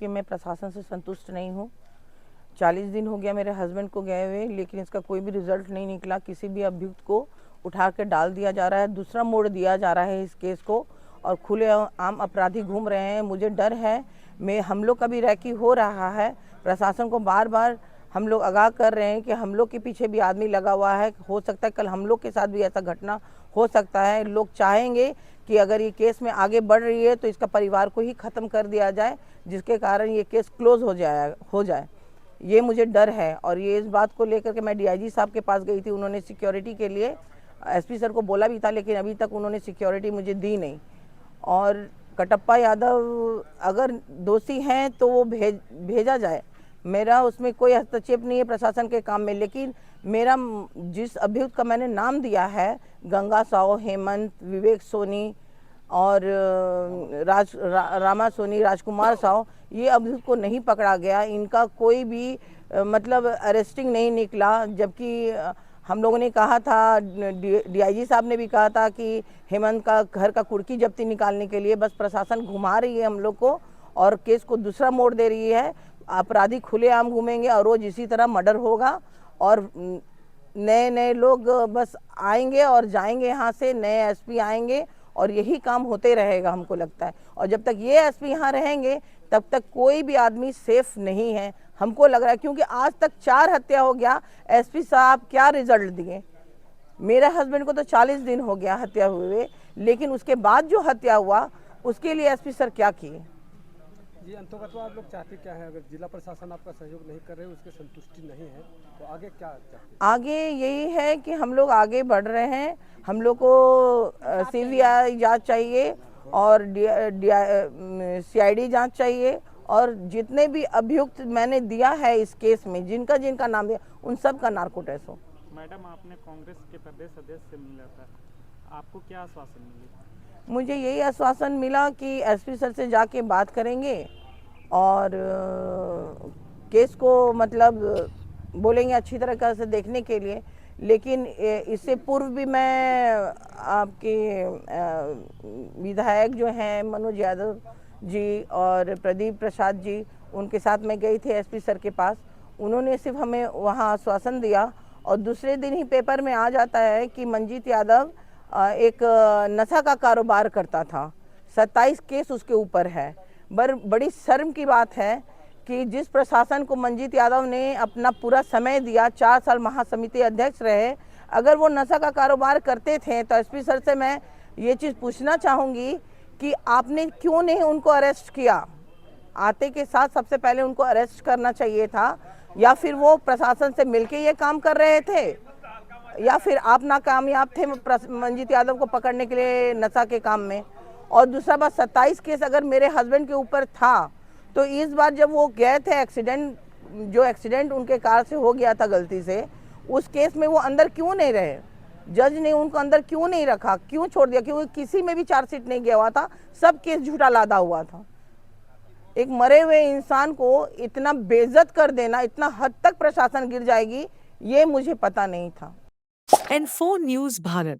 कि मैं प्रशासन से संतुष्ट नहीं हूँ। 40 दिन हो गया मेरे हस्बैंड को गए हुए, लेकिन इसका कोई भी रिजल्ट नहीं निकला। किसी भी अभियुक्त को उठा के डाल दिया जा रहा है, दूसरा मोड़ दिया जा रहा है इस केस को, और खुले आम अपराधी घूम रहे हैं। मुझे डर है, हम लोग का भी रैकी हो रहा है। प्रशासन को बार बार हम लोग आगाह कर रहे हैं कि हम लोग के पीछे भी आदमी लगा हुआ है। हो सकता है कल हम लोग के साथ भी ऐसा घटना हो सकता है। लोग चाहेंगे कि अगर ये केस में आगे बढ़ रही है तो इसका परिवार को ही ख़त्म कर दिया जाए, जिसके कारण ये केस क्लोज हो जाए। ये मुझे डर है, और ये इस बात को लेकर के मैं डीआईजी साहब के पास गई थी। उन्होंने सिक्योरिटी के लिए एसपी सर को बोला भी था, लेकिन अभी तक उन्होंने सिक्योरिटी मुझे दी नहीं। और कटप्पा यादव अगर दोषी हैं तो वो भेजा जाए। मेरा उसमें कोई हस्तक्षेप नहीं है प्रशासन के काम में, लेकिन मेरा जिस अभियुक्त का मैंने नाम दिया है, गंगा साव, हेमंत, विवेक सोनी और रामा सोनी, राजकुमार साव, ये अभियुक्त को नहीं पकड़ा गया। इनका कोई भी मतलब अरेस्टिंग नहीं निकला, जबकि हम लोगों ने कहा था, डीआईजी साहब ने भी कहा था कि हेमंत का घर का कुर्की जब्ती निकालने के लिए बस प्रशासन घुमा रही है हम लोग को, और केस को दूसरा मोड़ दे रही है। अपराधी खुलेआम घूमेंगे और रोज इसी तरह मर्डर होगा, और नए नए लोग बस आएंगे और जाएंगे यहाँ से, नए एसपी आएंगे, और यही काम होते रहेगा हमको लगता है। और जब तक ये एसपी यहाँ रहेंगे तब तक कोई भी आदमी सेफ नहीं है, हमको लग रहा है। क्योंकि आज तक 4 हत्या हो गया, एसपी साहब क्या रिजल्ट दिए? मेरे हस्बैंड को तो 40 दिन हो गया हत्या हुए, लेकिन उसके बाद जो हत्या हुआ उसके लिए एसपी सर क्या किए? जी, अंततः आप लोग चाहते क्या है? अगर जिला प्रशासन आपका सहयोग नहीं कर रहे, उसके संतुष्टि नहीं है, तो आगे क्या चाहते? आगे यही है कि हम लोग आगे बढ़ रहे हैं। हम लोग को सीबीआई जांच चाहिए और सीआईडी जांच चाहिए, और जितने भी अभियुक्त मैंने दिया है इस केस में, जिनका जिनका नाम दिया, उन सब का नार्को टेस्ट हो। मैडम, आपने कांग्रेस के प्रदेश अध्यक्ष से मिला था, आपको क्या आश्वासन मिला? मुझे यही आश्वासन मिला कि एसपी सर से जाके बात करेंगे और केस को मतलब बोलेंगे अच्छी तरह से देखने के लिए। लेकिन इससे पूर्व भी मैं आपके विधायक जो हैं मनोज यादव जी और प्रदीप प्रसाद जी, उनके साथ मैं गई थी एसपी सर के पास। उन्होंने सिर्फ हमें वहाँ आश्वासन दिया, और दूसरे दिन ही पेपर में आ जाता है कि मंजीत यादव एक नशा का कारोबार करता था। 27 केस उसके ऊपर है। बड़ी शर्म की बात है कि जिस प्रशासन को मंजीत यादव ने अपना पूरा समय दिया, 4 साल महासमिति अध्यक्ष रहे, अगर वो नशा का कारोबार करते थे तो एसपी सर से मैं ये चीज़ पूछना चाहूँगी कि आपने क्यों नहीं उनको अरेस्ट किया? आते के साथ सबसे पहले उनको अरेस्ट करना चाहिए था, या फिर वो प्रशासन से मिलके ये काम कर रहे थे, या फिर आप नाकामयाब थे मंजीत यादव को पकड़ने के लिए नशा के काम में। और दूसरा बात, 27 केस अगर मेरे हस्बैंड के ऊपर था, तो इस बार जब वो गए थे एक्सीडेंट उनके कार से हो गया था गलती से, उस केस में वो अंदर क्यों नहीं रहे? जज ने उनको अंदर क्यों नहीं रखा, क्यों छोड़ दिया? क्योंकि किसी में भी चार्जशीट नहीं गया हुआ था, सब केस झूठा लादा हुआ था। एक मरे हुए इंसान को इतना बेइज्जत कर देना, इतना हद तक प्रशासन गिर जाएगी, ये मुझे पता नहीं था। N4 News Bharat